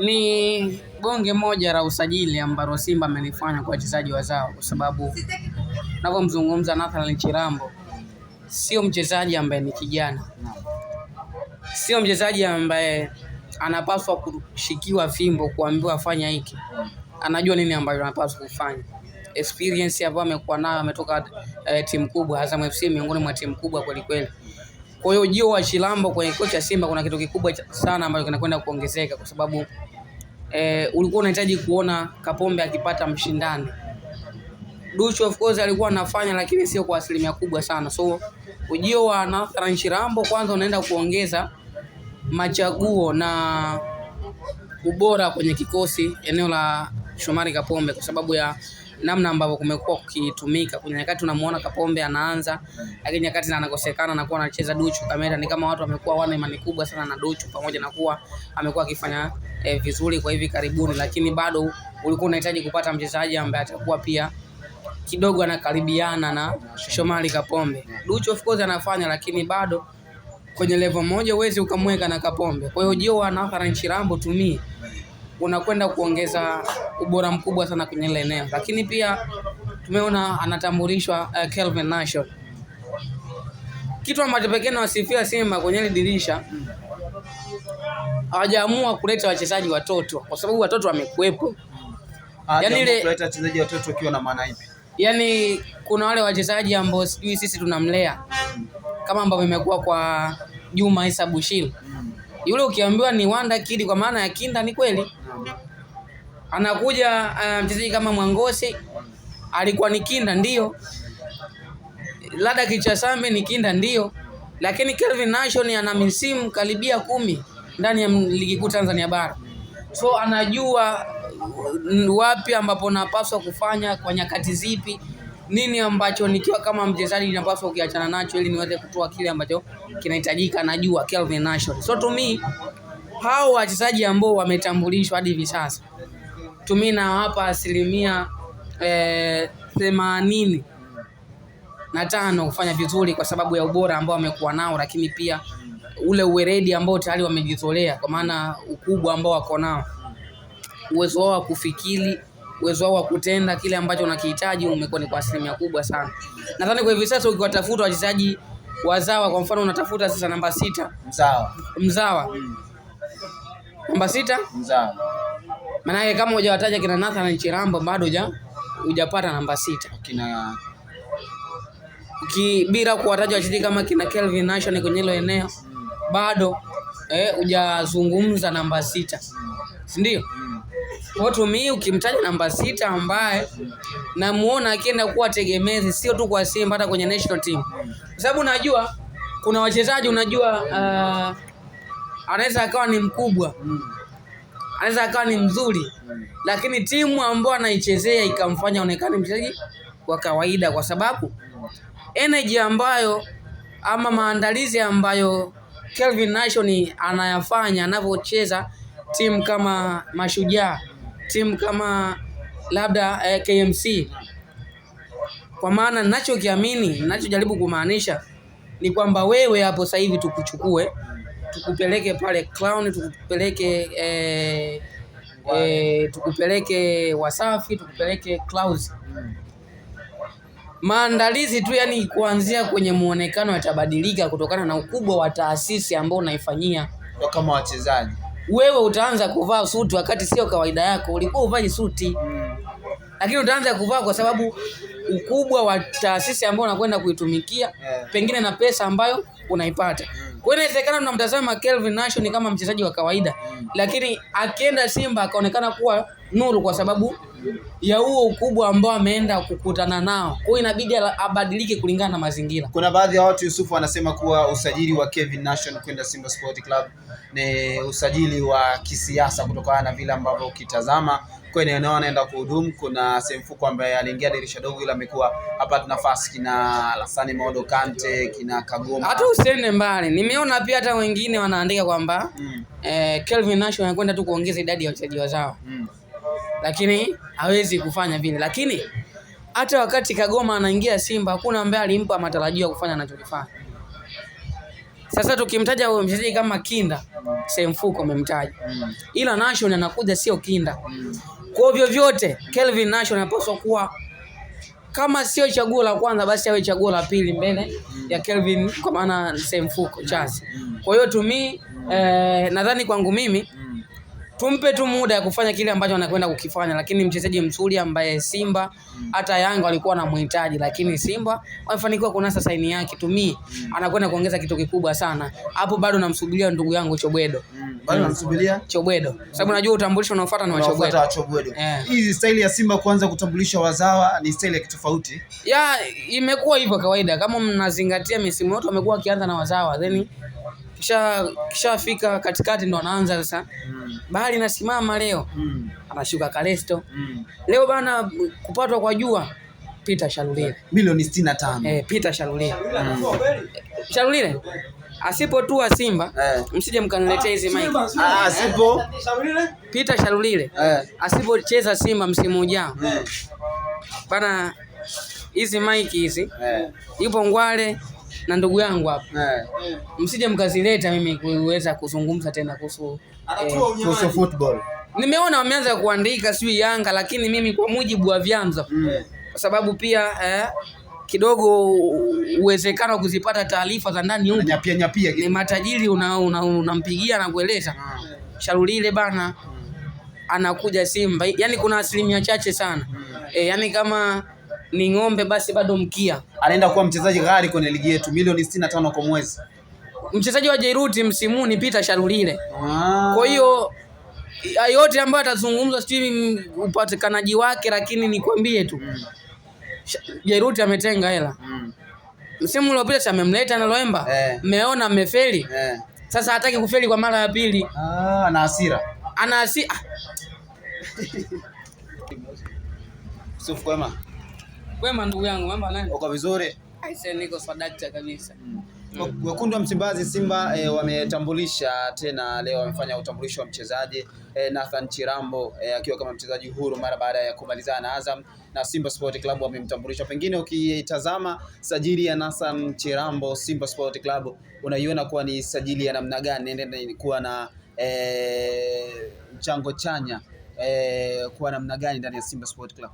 Ni bonge moja la usajili ambalo Simba amelifanya kwa wachezaji wazao, kwa sababu ninapomzungumza Nathan Chilambo sio mchezaji ambaye ni kijana, sio mchezaji ambaye anapaswa kushikiwa fimbo kuambiwa fanya hiki. Anajua nini ambayo anapaswa kufanya. Experience ambayo amekuwa nayo, ametoka timu kubwa Azam FC, miongoni mwa timu kubwa kweli kweli. Kwa hiyo ujio wa Chilambo kwenye kocha ya Simba kuna kitu kikubwa sana ambacho kinakwenda kuongezeka, kwa sababu ulikuwa unahitaji kuona Kapombe akipata mshindani. Duchu of course alikuwa anafanya, lakini sio kwa asilimia kubwa sana. So ujio wa Nathan Chilambo kwanza unaenda kuongeza machaguo na ubora kwenye kikosi eneo la Shomari Kapombe, kwa sababu ya namna ambavyo kumekuwa kukitumika. Kwenye nyakati tunamuona Kapombe anaanza, lakini nyakati anakosekana na kuwa anacheza Duchu Kamera. Ni kama watu wamekuwa wana imani kubwa sana na Duchu, pamoja na kuwa amekuwa akifanya vizuri kwa hivi karibuni, lakini bado ulikuwa unahitaji kupata mchezaji ambaye atakuwa pia kidogo anakaribiana na Shomari Kapombe. Duchu of course anafanya, lakini bado kwenye level moja huwezi ukamweka na Kapombe. Kwa hiyo ujio wa Nathan Chilambo tumie unakwenda kuongeza ubora mkubwa sana kwenye ile eneo. Lakini pia tumeona anatambulishwa Kelvin Nation. Kitu ambacho pekee na wasifia Simba kwenye ile dirisha, hawajaamua kuleta wachezaji watoto, kwa sababu watoto wamekuepo. Yaani ile kuleta wachezaji watoto ukiwa na maana ipi? Yaani kuna wale wachezaji ambao sijui sisi tunamlea kama ambavyo imekuwa kwa Juma Issa Bushiri. Yule ukiambiwa ni Wanda Kid kwa maana ya kinda, ni kweli. Anakuja mchezaji kama Mwangosi alikuwa ni kinda, ndio. Lada Kichasambe ni kinda, ndio. Lakini Kelvin Nation ana misimu karibia 10 ndani ya ligi kuu Tanzania bara. So anajua wapi ambapo napaswa kufanya kwa nyakati zipi, nini ambacho nikiwa kama mchezaji ninapaswa kukiachana nacho ili niweze kutoa kile ambacho kinahitajika. Anajua Kelvin Nation. So to me, hao wachezaji ambao wametambulishwa hadi hivi sasa, to me na hapa asilimia 85 kufanya vizuri kwa sababu ya ubora ambao wamekuwa nao, lakini pia ule uweredi ambao tayari wamejitolea, kwa maana ukubwa ambao wako nao, uwezo wao wa kufikiri, uwezo wao wa kutenda kile ambacho unakihitaji umekuwa ni kwa asilimia kubwa sana. Nadhani kwa hivi sasa ukiwatafuta wachezaji wazawa, kwa mfano unatafuta sasa namba 6 mzawa. Namba 6 mzawa. Maana kama hujawataja kina Nathan Chilambo bado hujapata namba 6. Bila kuwataja wachezaji kama kina Kelvin Nation kwenye hilo eneo bado hujazungumza namba 6. Si ndio? Watu mimi ukimtaja namba 6 ambaye namuona akienda kuwa tegemezi sio tu kwa Simba, hata kwenye national team. Kwa sababu unajua kuna wachezaji anaweza akawa ni mkubwa, anaweza akawa ni mzuri, lakini timu ambayo anaichezea ikamfanya onekane mchezaji wa kawaida, kwa sababu energy ambayo ama maandalizi ambayo Kelvin Nation anayafanya anapocheza timu kama Mashujaa, timu kama labda KMC. Kwa maana ninachojaribu kumaanisha ni kwamba wewe hapo sasa hivi tukuchukue, tukupeleke pale Clown, tukupeleke Wasafi, tukupeleke Clouds. Maandalizi tu, yani kuanzia kwenye muonekano yatabadilika kutokana na ukubwa wa taasisi ambao unaifanyia. Kama wachezaji wewe utaanza kuvaa suti wakati sio kawaida yako, ulikuwa uvai suti. Lakini utaanza kuvaa kwa sababu ukubwa wa taasisi ambayo unakwenda kuitumikia, pengine na pesa ambayo unaipata. Kwa hiyo inawezekana tunamtazama Kelvin Nation kama mchezaji wa kawaida, lakini akienda Simba akaonekana kuwa nuru kwa sababu ya huo ukubwa ambao ameenda kukutana nao. Kwa hiyo inabidi abadilike kulingana na mazingira. Kuna baadhi ya watu Yusufu wanasema kuwa usajili wa Kelvin Nation kwenda Simba Sport Club ni usajili wa kisiasa, kutokana na vile ambavyo ukitazama kwenye eneo anaenda kuhudumu. Kuna Semfuko ambaye aliingia dirisha dogo ila amekuwa hapata nafasi, kina Lassana Modo Kante, kina Kagoma. Hata usiende mbali, nimeona pia hata wengine wanaandika kwamba Kelvin Nation anakwenda tu kuongeza idadi ya wachezaji wazao. Lakini hawezi kufanya vile. Lakini hata wakati Kagoma anaingia Simba hakuna ambaye alimpa matarajio ya kufanya anachokifanya. Sasa tukimtaja huyo mchezaji kama Kinda, Semfuko amemtaja. Ila Nation anakuja sio Kinda. Kwa hivyo vyote Kelvin Nation anapaswa kuwa kama sio chaguo la kwanza basi awe chaguo la pili mbele ya Kelvin kwa maana Semfuko Chasi. Kwa hiyo tumi nadhani kwangu mimi tumpe tu muda ya kufanya kile ambacho anakwenda kukifanya, lakini mchezaji mzuri ambaye Simba hata Yanga walikuwa wanamhitaji, lakini Simba wamefanikiwa kunasa saini yake. Tumi anakwenda kuongeza kitu kikubwa sana. Hapo bado namsubiria ndugu yangu Chobwedo. Bado namsubiria Chobwedo. Sababu najua utambulisho unaofuata ni wa Chobwedo. Hizi staili ya Simba kuanza kutambulisha wazawa ni staili ya kitofauti. Imekuwa hivyo kawaida. Kama mnazingatia misimu yote wamekuwa wakianza na wazawa, then kisha fika katikati ndo anaanza sasa. Bahari nasimama leo. Anashuka Kalesto. Leo bana kupatwa kwa jua Peter Shalulile. Milioni 65. Peter Shalulile. Shalulile asipotua Simba msije mkaniletea hizi mic. Asipo Peter Shalulile asipocheza Simba msimu ujao. Bana hizi mic hizi yupo Ngwale na ndugu yangu hapa. Msije mkazileta mimi kuweza kuzungumza tena kuhusu football. Nimeona wameanza kuandika sio Yanga, lakini mimi kwa mujibu wa vyanzo kwa sababu pia kidogo uwezekano kuzipata taarifa za ndani huko nyapia ni matajiri unampigia na kueleza Shalulile bana anakuja Simba. Yani kuna asilimia chache sana yani kama ni ng'ombe basi bado mkia. Anaenda kuwa mchezaji ghali kwenye ligi yetu, milioni 65 kwa mwezi. Mchezaji wa Jairuti msimu ni Peter Shalulile. Kwa hiyo yote ambayo atazungumza sijui upatikanaji wake, lakini nikwambie tu Jairuti ametenga hela. Msimu uliopita amemleta na Loemba. Mmeona amefeli. Sasa hataki kufeli kwa mara ya pili. Ana hasira. Yusuf Kwema ndugu yangu, mambo nani? Uko vizuri? Aise niko sadakta kabisa. Wekundu wa Msimbazi Simba wametambulisha tena leo, wamefanya utambulisho wa mchezaji Nathan Chirambo akiwa kama mchezaji huru mara baada ya kumalizana na Azam, na Simba Sport Club wamemtambulisha. Pengine ukitazama sajili ya Nathan Chirambo Simba Sport Club unaiona kuwa ni sajili ya namna gani, nenda kuwa na mchango chanya kuwa namna gani ndani ya Simba Sport Club?